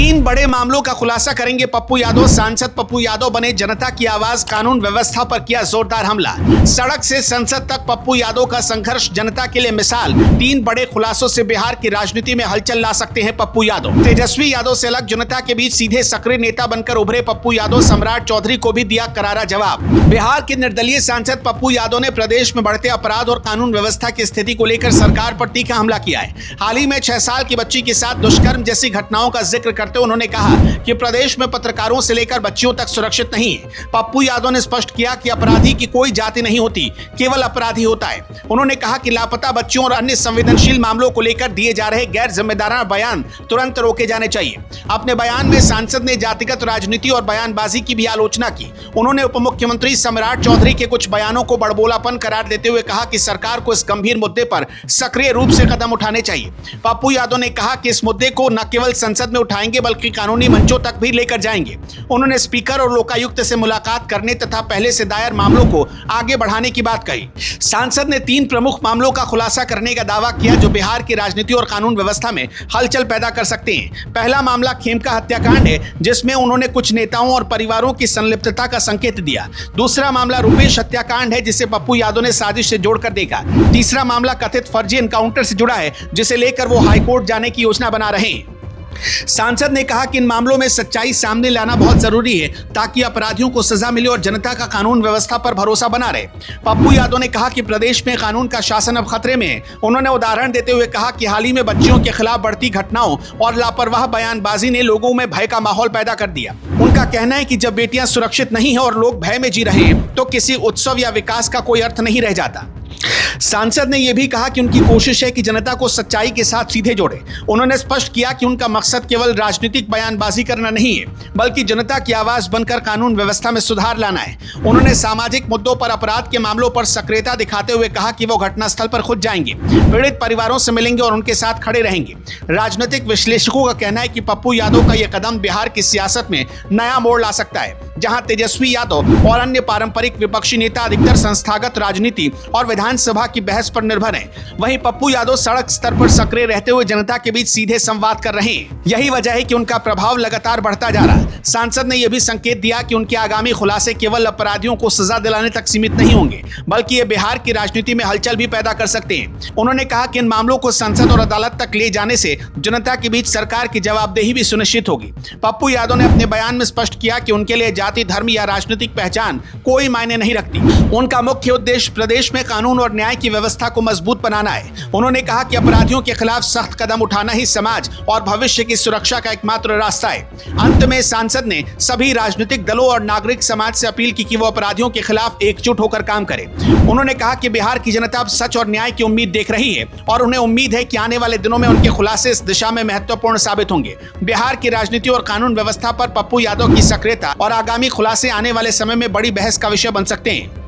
तीन बड़े मामलों का खुलासा करेंगे पप्पू यादव। सांसद पप्पू यादव बने जनता की आवाज। कानून व्यवस्था पर किया जोरदार हमला। सड़क से संसद तक पप्पू यादव का संघर्ष जनता के लिए मिसाल। तीन बड़े खुलासों से बिहार की राजनीति में हलचल ला सकते हैं पप्पू यादव। तेजस्वी यादव से अलग जनता के बीच सीधे सक्रिय नेता बनकर उभरे पप्पू यादव। सम्राट चौधरी को भी दिया करारा जवाब। बिहार के निर्दलीय सांसद पप्पू यादव ने प्रदेश में बढ़ते अपराध और कानून व्यवस्था की स्थिति को लेकर सरकार पर तीखा हमला किया है। हाल ही में 6 साल की बच्ची के साथ दुष्कर्म जैसी घटनाओं का जिक्र करते हुए उन्होंने कहा कि प्रदेश में पत्रकारों से लेकर बच्चियों तक सुरक्षित नहीं है। पप्पू यादव ने स्पष्ट किया कि अपराधी की कोई जाति नहीं होती, केवल अपराधी होता है। उन्होंने कहा कि लापता बच्चियों और अन्य संवेदनशील मामलों को लेकर दिए जा रहे गैर जिम्मेदाराना बयान तुरंत रोके जाने चाहिए। अपने बयान में सांसद ने जातिगत राजनीति और बयानबाजी की भी आलोचना की। उन्होंने उप मुख्यमंत्री सम्राट चौधरी के कुछ बयानों को बड़बोलापन करार देते हुए कहा कि सरकार को इस गंभीर मुद्दे पर सक्रिय रूप से कदम उठाने चाहिए। पप्पू यादव ने कहा कि इस मुद्दे को न केवल संसद में उठाएंगे बल्कि कानूनी मंचों तक भी लेकर जाएंगे। उन्होंने स्पीकर और लोकायुक्त से मुलाकात करने तथा पहले से दायर मामलों को आगे बढ़ाने की बात कही। सांसद ने 3 प्रमुख मामलों का खुलासा करने का दावा किया जो बिहार की राजनीति और कानून व्यवस्था में हलचल पैदा कर सकते हैं। पहला मामला खेमका हत्याकांड है, जिसमें उन्होंने कुछ नेताओं और परिवारों की संलिप्तता का संकेत दिया। दूसरा मामला रुपेश हत्याकांड है, जिसे पप्पू यादव ने साजिश से जोड़कर देखा। तीसरा मामला कथित फर्जी एनकाउंटर से जुड़ा है, जिसे लेकर वो हाईकोर्ट जाने की योजना बना रहे हैं। सांसद ने कहा कि इन मामलों में सच्चाई सामने लाना बहुत जरूरी है ताकि अपराधियों को सजा मिले और जनता का कानून व्यवस्था पर भरोसा बना रहे। पप्पू यादव ने कहा कि प्रदेश में कानून का शासन अब खतरे में है। उन्होंने उदाहरण देते हुए कहा कि हाल ही में बच्चियों के खिलाफ बढ़ती घटनाओं और लापरवाह बयानबाजी ने लोगों में भय का माहौल पैदा कर दिया। उनका कहना है कि जब बेटियां सुरक्षित नहीं है और लोग भय में जी रहे हैं तो किसी उत्सव या विकास का कोई अर्थ नहीं रह जाता। सांसद ने यह भी कहा कि उनकी कोशिश है कि जनता को सच्चाई के साथ सीधे जोड़े। उन्होंने स्पष्ट किया कि उनका मकसद केवल राजनीतिक बयानबाजी करना नहीं है बल्कि जनता की आवाज बनकर कानून व्यवस्था में सुधार लाना है। उन्होंने सामाजिक मुद्दों पर अपराध के मामलों पर सक्रियता दिखाते हुए कहा कि वो घटनास्थल पर खुद जाएंगे, पीड़ित परिवारों से मिलेंगे और उनके साथ खड़े रहेंगे। राजनीतिक विश्लेषकों का कहना है कि पप्पू यादव का यह कदम बिहार की सियासत में नया मोड़ ला सकता है, जहां तेजस्वी यादव और अन्य पारंपरिक विपक्षी नेता अधिकतर संस्थागत राजनीति और विधानसभा की बहस पर निर्भर हैं। वहीं पप्पू यादव सड़क स्तर पर सक्रिय रहते हुए जनता के बीच सीधे संवाद कर रहे हैं। यही वजह है कि उनका प्रभाव लगातार बढ़ता जा रहा है। सांसद ने यह भी संकेत दिया कि उनके आगामी खुलासे केवल अपराधियों को सजा दिलाने तक सीमित नहीं होंगे बल्कि ये बिहार की राजनीति में हलचल भी पैदा कर सकते हैं। उन्होंने कहा कि इन मामलों को संसद और अदालत तक ले जाने से जनता के बीच सरकार की जवाबदेही भी सुनिश्चित होगी। पप्पू यादव ने अपने बयान में स्पष्ट किया कि उनके लिए जाति, धर्म या राजनीतिक पहचान कोई मायने नहीं रखती। उनका मुख्य उद्देश्य प्रदेश में कानून और न्याय की व्यवस्था को मजबूत बनाना है। उन्होंने कहा कि अपराधियों के खिलाफ सख्त कदम उठाना ही समाज और भविष्य की सुरक्षा का एकमात्र रास्ता है। अंत में सांसद ने सभी राजनीतिक दलों और नागरिक समाज से अपील की कि वो अपराधियों के खिलाफ एकजुट होकर काम करें। उन्होंने कहा कि बिहार की जनता अब सच और न्याय की उम्मीद देख रही है और उन्हें उम्मीद है कि आने वाले दिनों में उनके खुलासे इस दिशा में महत्वपूर्ण साबित होंगे। बिहार की राजनीति और कानून व्यवस्था पर पप्पू यादव की सक्रियता और आगामी खुलासे आने वाले समय में बड़ी बहस का विषय बन सकते हैं।